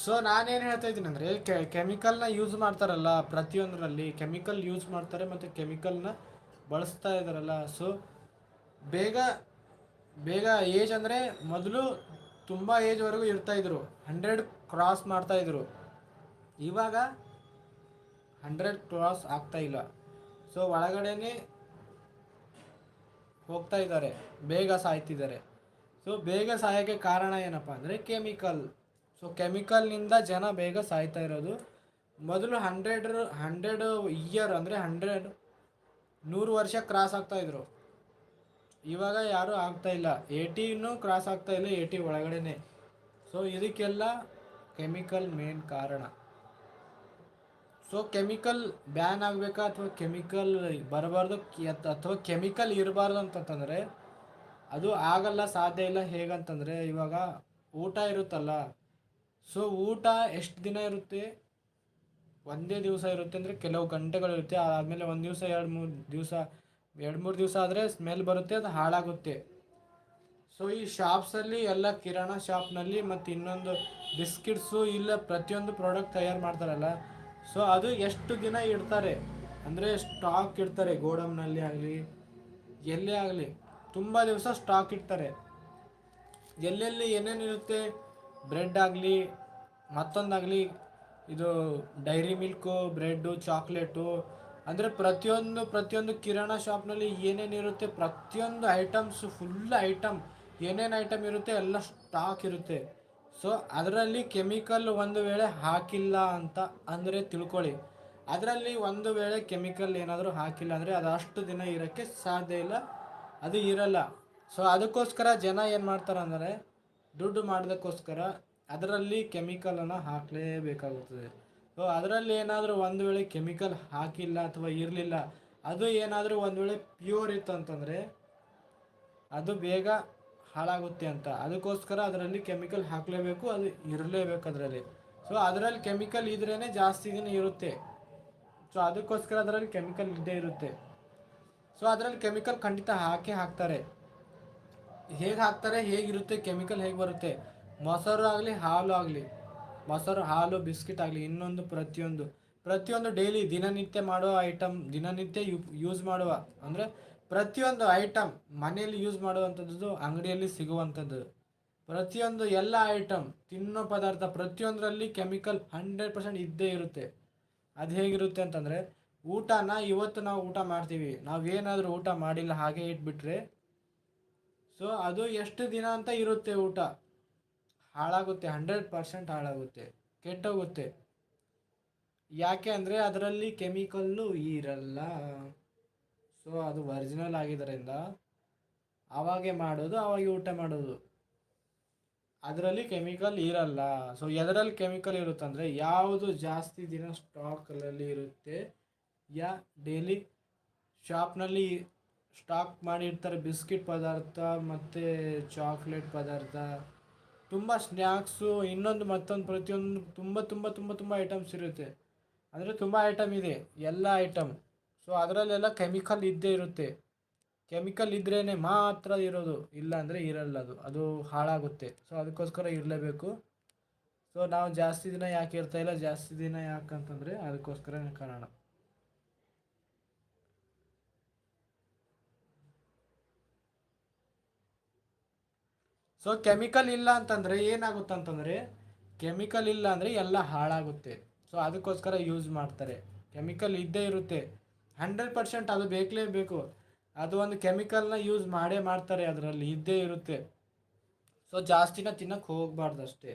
So ನಾನೇನು ಹೇಳ್ತಾ ಇದ್ದೀನಿ ಅಂದರೆ ಕೆಮಿಕಲ್ನ ಯೂಸ್ ಮಾಡ್ತಾರಲ್ಲ, ಪ್ರತಿಯೊಂದರಲ್ಲಿ ಕೆಮಿಕಲ್ ಯೂಸ್ ಮಾಡ್ತಾರೆ ಮತ್ತು ಕೆಮಿಕಲ್ನ ಬಳಸ್ತಾ ಇದ್ದಾರಲ್ಲ. ಸೊ ಬೇಗ ಬೇಗ ಏಜ್ ಅಂದರೆ ಮೊದಲು ತುಂಬ ಏಜ್ವರೆಗೂ ಇರ್ತಾಯಿದ್ರು, 100 ಕ್ರಾಸ್ ಮಾಡ್ತಾಯಿದ್ರು. ಇವಾಗ 100 ಕ್ರಾಸ್ ಆಗ್ತಾ ಇಲ್ಲ. ಸೊ ಒಳಗಡೆನೇ ಹೋಗ್ತಾ ಇದ್ದಾರೆ, ಬೇಗ ಸಾಯ್ತಿದ್ದಾರೆ. ಸೊ ಬೇಗ ಸಾಯೋಕ್ಕೆ ಕಾರಣ ಏನಪ್ಪ ಅಂದರೆ ಕೆಮಿಕಲ್. ಸೊ ಕೆಮಿಕಲ್ನಿಂದ ಜನ ಬೇಗ ಸಾಯ್ತಾ ಇರೋದು. ಮೊದಲು 100 ಇಯರ್ ಅಂದರೆ 100 ವರ್ಷ ಕ್ರಾಸ್ ಆಗ್ತಾಯಿದ್ರು. ಇವಾಗ ಯಾರೂ ಆಗ್ತಾ ಇಲ್ಲ, 80 ಕ್ರಾಸ್ ಆಗ್ತಾ ಇಲ್ಲ, 80 ಒಳಗಡೆನೆ. ಸೊ ಇದಕ್ಕೆಲ್ಲ ಕೆಮಿಕಲ್ ಮೇನ್ ಕಾರಣ. ಸೊ ಕೆಮಿಕಲ್ ಬ್ಯಾನ್ ಆಗಬೇಕಾ ಅಥವಾ ಕೆಮಿಕಲ್ ಬರಬಾರ್ದು ಅಥವಾ ಕೆಮಿಕಲ್ ಇರಬಾರ್ದು ಅಂತಂತಂದರೆ ಅದು ಆಗಲ್ಲ, ಸಾಧ್ಯ ಇಲ್ಲ. ಹೇಗಂತಂದರೆ ಇವಾಗ ಊಟ ಇರುತ್ತಲ್ಲ, ಸೊ ಊಟ ಎಷ್ಟು ದಿನ ಇರುತ್ತೆ? ಒಂದೇ ದಿವಸ ಇರುತ್ತೆ ಅಂದರೆ ಕೆಲವು ಗಂಟೆಗಳಿರುತ್ತೆ. ಆದಮೇಲೆ ಒಂದು ದಿವಸ 2-3 ದಿವಸ ಆದರೆ ಸ್ಮೆಲ್ ಬರುತ್ತೆ, ಅದು ಹಾಳಾಗುತ್ತೆ. ಸೊ ಈ ಶಾಪ್ಸಲ್ಲಿ ಎಲ್ಲ ಕಿರಾಣ ಶಾಪ್ನಲ್ಲಿ ಮತ್ತು ಇನ್ನೊಂದು ಬಿಸ್ಕಿಟ್ಸು ಇಲ್ಲ ಪ್ರತಿಯೊಂದು ಪ್ರಾಡಕ್ಟ್ ತಯಾರು ಮಾಡ್ತಾರಲ್ಲ, ಸೊ ಅದು ಎಷ್ಟು ದಿನ ಇಡ್ತಾರೆ ಅಂದರೆ ಸ್ಟಾಕ್ ಇಡ್ತಾರೆ, ಗೋಡಮ್ನಲ್ಲಿ ಆಗಲಿ ಎಲ್ಲೇ ಆಗಲಿ ತುಂಬ ದಿವಸ ಸ್ಟಾಕ್ ಇಡ್ತಾರೆ. ಎಲ್ಲೆಲ್ಲಿ ಏನೇನು ಇರುತ್ತೆ, ಬ್ರೆಡ್ ಆಗಲಿ ಮತ್ತೊಂದಾಗಲಿ, ಇದು ಡೈರಿ ಮಿಲ್ಕು, ಬ್ರೆಡ್ಡು, ಚಾಕ್ಲೇಟು, ಅಂದರೆ ಪ್ರತಿಯೊಂದು ಕಿರಾಣ ಶಾಪ್ನಲ್ಲಿ ಏನೇನಿರುತ್ತೆ, ಪ್ರತಿಯೊಂದು ಐಟಮ್ಸು ಫುಲ್ ಐಟಮ್ ಏನೇನು ಐಟಮ್ ಇರುತ್ತೆ ಎಲ್ಲ ಸ್ಟಾಕ್ ಇರುತ್ತೆ. ಸೊ ಅದರಲ್ಲಿ ಕೆಮಿಕಲ್ ಒಂದು ವೇಳೆ ಹಾಕಿಲ್ಲ ಅಂತ ಅಂದರೆ ತಿಳ್ಕೊಳ್ಳಿ, ಅದರಲ್ಲಿ ಒಂದು ವೇಳೆ ಕೆಮಿಕಲ್ ಏನಾದರೂ ಹಾಕಿಲ್ಲ ಅಂದರೆ ಅದು ಅಷ್ಟು ದಿನ ಇರೋಕ್ಕೆ ಸಾಧ್ಯ ಇಲ್ಲ, ಅದು ಇರಲ್ಲ. ಸೊ ಅದಕ್ಕೋಸ್ಕರ ಜನ ಏನು ಮಾಡ್ತಾರೆ ಅಂದರೆ ದುಡ್ಡು ಮಾಡೋದಕ್ಕೋಸ್ಕರ ಅದರಲ್ಲಿ ಕೆಮಿಕಲನ್ನು ಹಾಕಲೇಬೇಕಾಗುತ್ತದೆ. ಸೊ ಅದರಲ್ಲಿ ಏನಾದರೂ ಒಂದು ವೇಳೆ ಕೆಮಿಕಲ್ ಹಾಕಿಲ್ಲ ಅಥವಾ ಇರಲಿಲ್ಲ, ಅದು ಏನಾದರೂ ಒಂದು ವೇಳೆ ಪ್ಯೂರ್ ಇತ್ತು ಅಂತಂದರೆ ಅದು ಬೇಗ ಹಾಳಾಗುತ್ತೆ ಅಂತ. ಅದಕ್ಕೋಸ್ಕರ ಅದರಲ್ಲಿ ಕೆಮಿಕಲ್ ಹಾಕಲೇಬೇಕು, ಅದು ಇರಲೇಬೇಕು ಅದರಲ್ಲಿ. ಸೊ ಅದರಲ್ಲಿ ಕೆಮಿಕಲ್ ಇದ್ರೇ ಜಾಸ್ತಿ ದಿನ ಇರುತ್ತೆ. ಸೊ ಅದಕ್ಕೋಸ್ಕರ ಅದರಲ್ಲಿ ಕೆಮಿಕಲ್ ಇದ್ದೇ ಇರುತ್ತೆ. ಸೊ ಅದರಲ್ಲಿ ಕೆಮಿಕಲ್ ಖಂಡಿತ ಹಾಕ್ತಾರೆ. ಹೇಗೆ ಹಾಕ್ತಾರೆ, ಹೇಗಿರುತ್ತೆ ಕೆಮಿಕಲ್, ಹೇಗೆ ಬರುತ್ತೆ? ಮೊಸರು ಆಗಲಿ, ಹಾಲು ಆಗಲಿ, ಮೊಸರು, ಹಾಲು, ಬಿಸ್ಕಿಟ್ ಆಗಲಿ, ಇನ್ನೊಂದು ಪ್ರತಿಯೊಂದು ಡೈಲಿ ದಿನನಿತ್ಯ ಮಾಡುವ ಐಟಮ್, ದಿನನಿತ್ಯ ಯೂಸ್ ಮಾಡುವ ಅಂದರೆ ಪ್ರತಿಯೊಂದು ಐಟಮ್ ಮನೆಯಲ್ಲಿ ಯೂಸ್ ಮಾಡುವಂಥದ್ದು, ಅಂಗಡಿಯಲ್ಲಿ ಸಿಗುವಂಥದ್ದು ಪ್ರತಿಯೊಂದು ಎಲ್ಲ ಐಟಮ್, ತಿನ್ನೋ ಪದಾರ್ಥ ಪ್ರತಿಯೊಂದರಲ್ಲಿ ಕೆಮಿಕಲ್ 100% ಇದ್ದೇ ಇರುತ್ತೆ. ಅದು ಹೇಗಿರುತ್ತೆ ಅಂತಂದರೆ, ಊಟನ ಇವತ್ತು ನಾವು ಊಟ ಮಾಡ್ತೀವಿ, ನಾವೇನಾದರೂ ಊಟ ಮಾಡಿಲ್ಲ ಹಾಗೆ ಇಟ್ಬಿಟ್ರೆ ಸೊ ಅದು ಎಷ್ಟು ದಿನ ಅಂತ ಇರುತ್ತೆ, ಊಟ ಹಾಳಾಗುತ್ತೆ, 100% ಹಾಳಾಗುತ್ತೆ, ಕೆಟ್ಟೋಗುತ್ತೆ. ಯಾಕೆ ಅಂದರೆ ಅದರಲ್ಲಿ ಕೆಮಿಕಲ್ಲು ಇರಲ್ಲ. ಸೊ ಅದು ಒರಿಜಿನಲ್ ಆಗಿದ್ದರಿಂದ ಆವಾಗೆ ಮಾಡೋದು, ಆವಾಗೆ ಊಟ ಮಾಡೋದು, ಅದರಲ್ಲಿ ಕೆಮಿಕಲ್ ಇರಲ್ಲ. ಸೊ ಎದರಲ್ಲಿ ಕೆಮಿಕಲ್ ಇರುತ್ತಂದರೆ ಯಾವುದು ಜಾಸ್ತಿ ದಿನ ಸ್ಟಾಕಲ್ಲಿ ಇರುತ್ತೆ, ಡೈಲಿ ಶಾಪ್ನಲ್ಲಿ ಸ್ಟಾಕ್ ಮಾಡಿರ್ತಾರೆ, ಬಿಸ್ಕಿಟ್ ಪದಾರ್ಥ ಮತ್ತು ಚಾಕ್ಲೇಟ್ ಪದಾರ್ಥ, ತುಂಬ ಸ್ನ್ಯಾಕ್ಸು, ಇನ್ನೊಂದು ಮತ್ತೊಂದು ಪ್ರತಿಯೊಂದು ತುಂಬ ಐಟಮ್ಸ್ ಇರುತ್ತೆ. ಅಂದರೆ ತುಂಬ ಐಟಮ್ ಇದೆ, ಎಲ್ಲ ಐಟಮ್. ಸೊ ಅದರಲ್ಲೆಲ್ಲ ಕೆಮಿಕಲ್ ಇದ್ದೇ ಇರುತ್ತೆ. ಕೆಮಿಕಲ್ ಇದ್ರೇ ಮಾತ್ರ ಇರೋದು, ಇಲ್ಲ ಅಂದರೆ ಇರಲ್ಲ, ಅದು ಹಾಳಾಗುತ್ತೆ. ಸೊ ಅದಕ್ಕೋಸ್ಕರ ಇರಲೇಬೇಕು. ಸೊ ನಾವು ಜಾಸ್ತಿ ದಿನ ಯಾಕೆ ಇರ್ತಾಯಿಲ್ಲ, ಜಾಸ್ತಿ ದಿನ ಯಾಕಂತಂದರೆ ಅದಕ್ಕೋಸ್ಕರ ಕಾರಣ. ಸೊ ಕೆಮಿಕಲ್ ಇಲ್ಲ ಅಂತಂದರೆ ಏನಾಗುತ್ತೆ ಕೆಮಿಕಲ್ ಇಲ್ಲ ಅಂದರೆ ಎಲ್ಲ ಹಾಳಾಗುತ್ತೆ. ಸೊ ಅದಕ್ಕೋಸ್ಕರ ಯೂಸ್ ಮಾಡ್ತಾರೆ. ಕೆಮಿಕಲ್ ಇದ್ದೇ ಇರುತ್ತೆ 100%, ಅದು ಬೇಕಲೇಬೇಕು. ಅದು ಒಂದು ಕೆಮಿಕಲ್ನ ಯೂಸ್ ಮಾಡೇ ಮಾಡ್ತಾರೆ, ಅದರಲ್ಲಿ ಇದ್ದೇ ಇರುತ್ತೆ. ಸೊ ಜಾಸ್ತಿನ ತಿನ್ನಕ್ಕೆ ಹೋಗಬಾರ್ದು ಅಷ್ಟೇ.